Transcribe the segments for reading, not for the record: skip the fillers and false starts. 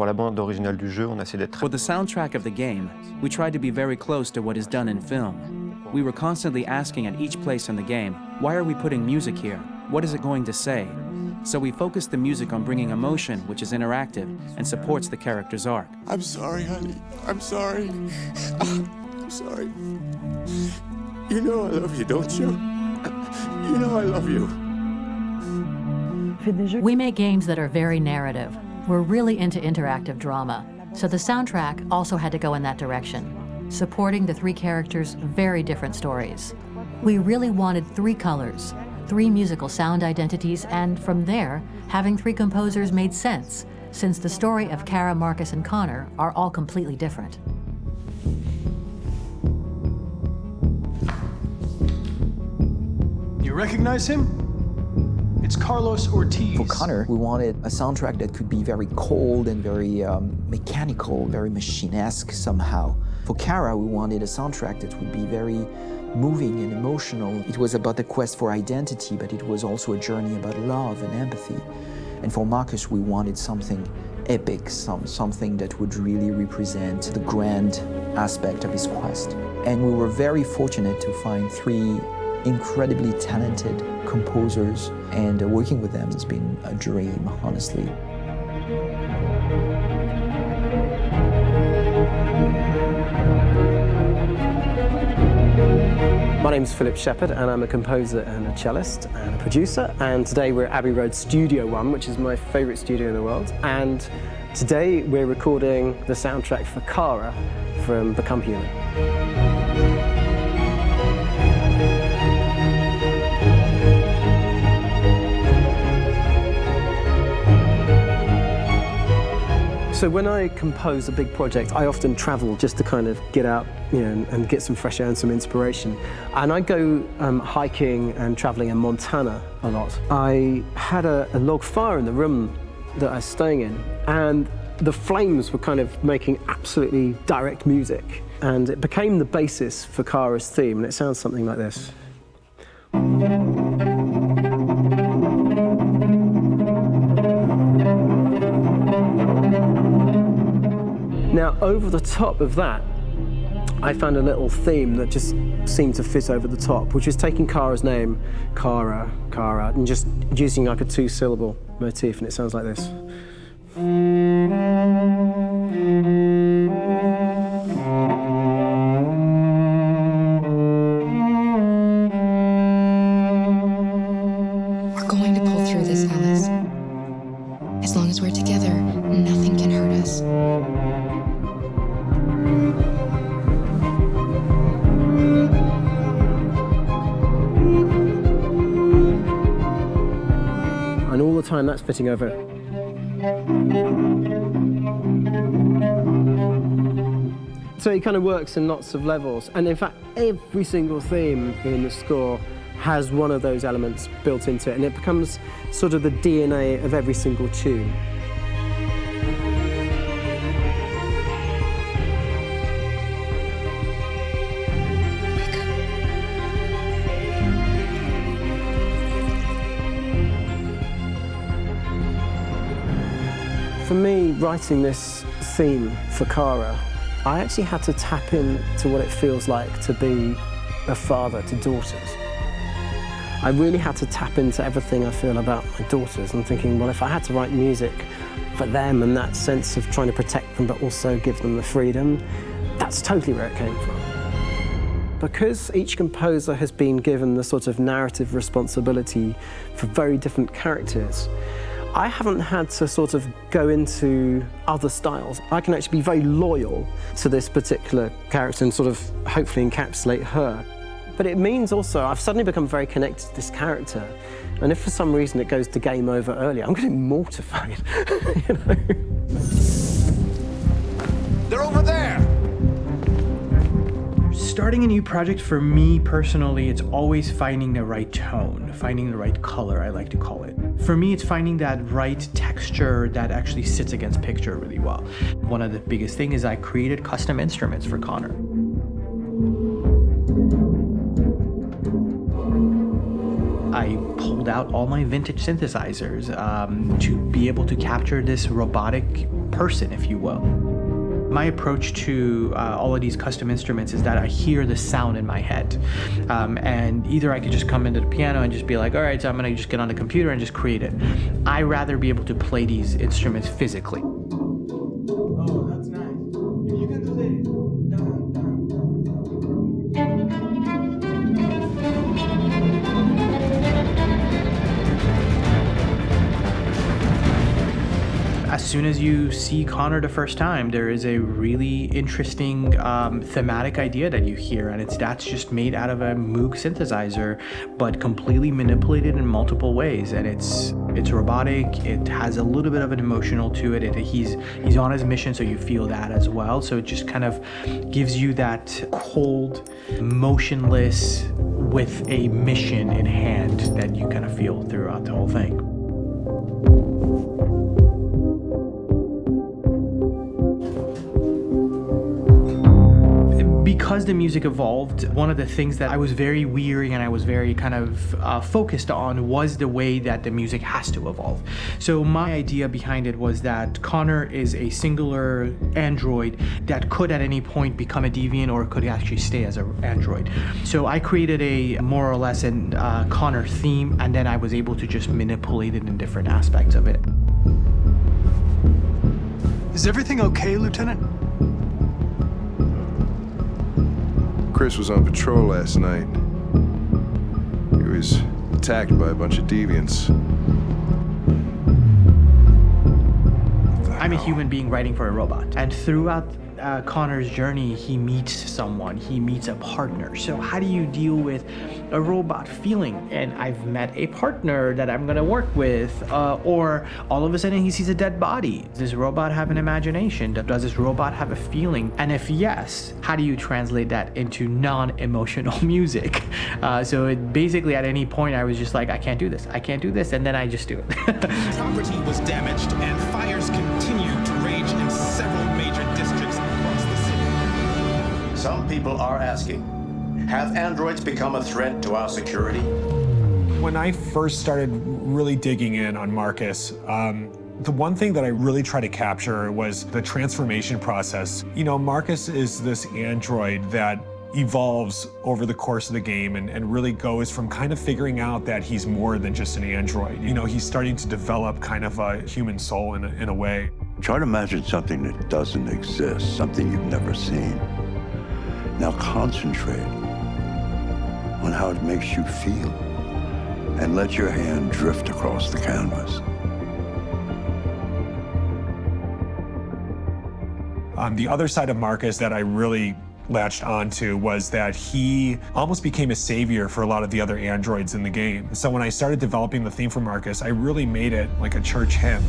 pour la bande originale du jeu, on a essayé d'être... For the soundtrack of the game, we tried to be very close to what is done in film. We were constantly asking at each place in the game, why are we putting music here? What is it going to say? So we focused the music on bringing emotion, which is interactive, and supports the character's arc. I'm sorry, honey. I'm sorry. I'm sorry. You know I love you, don't you? You know I love you. We make games that are very narrative. We're really into interactive drama, so the soundtrack also had to go in that direction, supporting the three characters' very different stories. We really wanted three colors, three musical sound identities, and from there, having three composers made sense, since the story of Kara, Marcus, and Connor are all completely different. You recognize him? It's Carlos Ortiz. For Connor, we wanted a soundtrack that could be very cold and very mechanical, very machine-esque somehow. For Kara, we wanted a soundtrack that would be very moving and emotional. It was about the quest for identity, but it was also a journey about love and empathy. And for Marcus, we wanted something epic, something that would really represent the grand aspect of his quest. And we were very fortunate to find three incredibly talented composers, and working with them has been a dream, honestly. My name's Philip Shepherd, and I'm a composer and a cellist and a producer. And today we're at Abbey Road Studio One, which is my favourite studio in the world. And today we're recording the soundtrack for Kara from Become Human. So when I compose a big project, I often travel just to kind of get out, and get some fresh air and some inspiration. And I go hiking and traveling in Montana a lot. I had a log fire in the room that I was staying in, and the flames were kind of making absolutely direct music. And it became the basis for Kara's theme, and it sounds something like this. Now, over the top of that, I found a little theme that just seemed to fit over the top, which is taking Kara's name, Kara, and just using like a two-syllable motif, and it sounds like this. We're going to pull through this, Alice. As long as we're together, nothing can hurt us. And all the time that's fitting over. So it kind of works in lots of levels. And in fact, every single theme in the score has one of those elements built into it, and it becomes sort of the DNA of every single tune. For me, writing this theme for Kara, I actually had to tap into what it feels like to be a father to daughters. I really had to tap into everything I feel about my daughters and thinking, well, if I had to write music for them and that sense of trying to protect them but also give them the freedom, that's totally where it came from. Because each composer has been given the sort of narrative responsibility for very different characters, I haven't had to sort of go into other styles. I can actually be very loyal to this particular character and sort of hopefully encapsulate her. But it means also I've suddenly become very connected to this character. And if for some reason it goes to game over earlier, I'm going to be mortified, you know? They're over there! Starting a new project, for me personally, it's always finding the right tone, finding the right color, I like to call it. For me, it's finding that right texture that actually sits against picture really well. One of the biggest things is I created custom instruments for Connor. I pulled out all my vintage synthesizers to be able to capture this robotic person, if you will. My approach to all of these custom instruments is that I hear the sound in my head. And either I could just come into the piano and just be like, all right, so I'm gonna just get on the computer and just create it. I rather be able to play these instruments physically. Oh, that's nice. You can do the As soon as you see Connor the first time, there is a really interesting thematic idea that you hear, and that's just made out of a Moog synthesizer, but completely manipulated in multiple ways. And it's robotic. It has a little bit of an emotional to it. He's on his mission, so you feel that as well. So it just kind of gives you that cold, motionless, with a mission in hand that you kind of feel throughout the whole thing. Because the music evolved, one of the things that I was very weary and I was very kind of focused on was the way that the music has to evolve. So my idea behind it was that Connor is a singular android that could at any point become a deviant or could actually stay as an android. So I created a more or less an Connor theme, and then I was able to just manipulate it in different aspects of it. Is everything okay, Lieutenant? Chris was on patrol last night. He was attacked by a bunch of deviants. I'm a human being writing for a robot, and throughout Connor's journey, he meets someone, he meets a partner. So how do you deal with a robot feeling? And I've met a partner that I'm gonna work with, or all of a sudden he sees a dead body. Does this robot have an imagination? Does this robot have a feeling? And if yes, how do you translate that into non-emotional music? So it basically at any point I was just like, I can't do this, and then I just do it. Property was damaged and fires continue to rage in several major districts across the city. Some people are asking, have androids become a threat to our security? When I first started really digging in on Marcus, the one thing that I really tried to capture was the transformation process. You know, Marcus is this android that evolves over the course of the game and really goes from kind of figuring out that he's more than just an android. You know, he's starting to develop kind of a human soul in a way. Try to imagine something that doesn't exist, something you've never seen. Now concentrate on how it makes you feel and let your hand drift across the canvas. The other side of Marcus that I really latched onto was that he almost became a savior for a lot of the other androids in the game. So when I started developing the theme for Marcus, I really made it like a church hymn.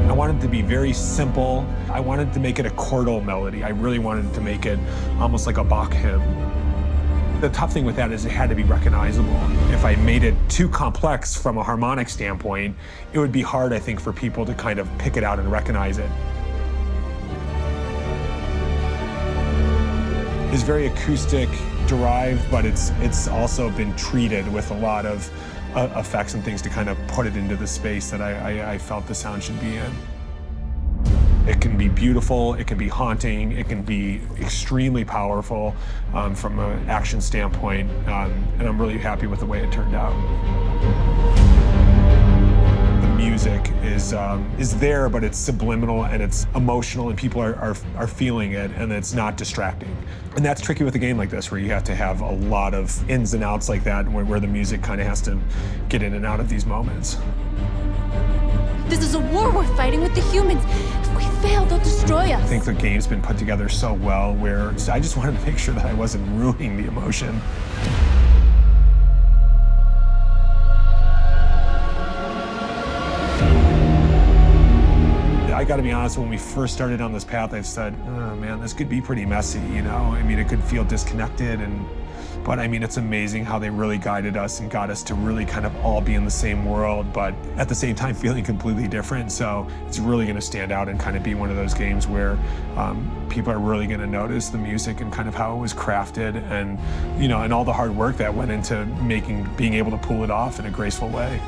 I wanted it to be very simple. I wanted to make it a chordal melody. I really wanted to make it almost like a Bach hymn. The tough thing with that is it had to be recognizable. If I made it too complex from a harmonic standpoint, it would be hard, I think, for people to kind of pick it out and recognize it. It's very acoustic derived, but it's also been treated with a lot of effects and things to kind of put it into the space that I felt the sound should be in. It can be beautiful, it can be haunting, it can be extremely powerful from an action standpoint, and I'm really happy with the way it turned out. The music is there, but it's subliminal and it's emotional, and people are feeling it, and it's not distracting. And that's tricky with a game like this, where you have to have a lot of ins and outs like that, where the music kind of has to get in and out of these moments. This is a war we're fighting with the humans. If we fail, they'll destroy us. I think the game's been put together so well where I just wanted to make sure that I wasn't ruining the emotion. I I gotta be honest, when we first started on this path, I said, oh man, this could be pretty messy, you know? I mean, it could feel disconnected, but I mean, it's amazing how they really guided us and got us to really kind of all be in the same world, but at the same time feeling completely different. So it's really gonna stand out and kind of be one of those games where people are really gonna notice the music and kind of how it was crafted, and, you know, and all the hard work that went into being able to pull it off in a graceful way.